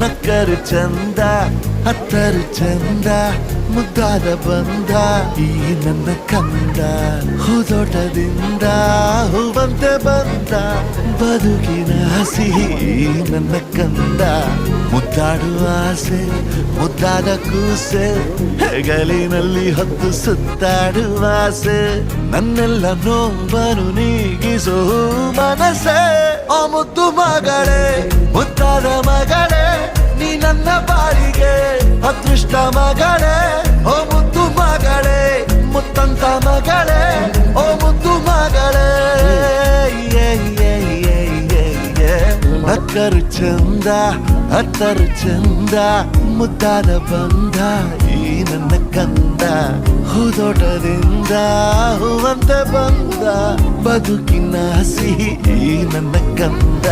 ನಕ್ಕರು ಚಂದ ಹತ್ತರು ಚಂದ ಮುದ್ದಾದ ಬಂದ ಈ ನನ್ನ ಕಂದ ಹೂದೋಟದಿಂದ ಹೂವಂತೆ ಬಂದ ಬದುಕಿನ ಸಿಹಿ ನನ್ನ ಕಂದ ಮುದ್ದಾಡುವ ಆಸೆ ಮುದ್ದಾದ ಕೂಸೆ ಹೆಗಲಿನಲ್ಲಿ ಹೊತ್ತು ಸುತ್ತಾಡುವ ಆಸೆ ನನ್ನೆಲ್ಲ ನೋವನ್ನು ನೀಗಿಸೋ ಮನಸ್ಸೆ ಆ ಮುದ್ದು ಮಗಳೇ ಮುದ್ದಾದ ಮಗಳೇ ನೀ ನನ್ನ ಬಾಳಿಗೆ ಅದೃಷ್ಟ ಮಗಳೇ ಓ ಮುದ್ದು ಮಗಳೇ ಮುತ್ತಂತ ಮಗಳೇ ಓ ಮುದ್ದು ಮಗಳೇ ನಕ್ಕರು ಚಂದ ಹತ್ತರು ಚಂದ ಮುದ್ದಾದ ಬಂದ ಈ ನನ್ನ ಕಂದ ಹೂದೋಟದಿಂದ ಹೂವಂತೆ ಬಂದ ಬದುಕಿನ ಸಿಹಿ ಈ ನನ್ನ ಕಂದ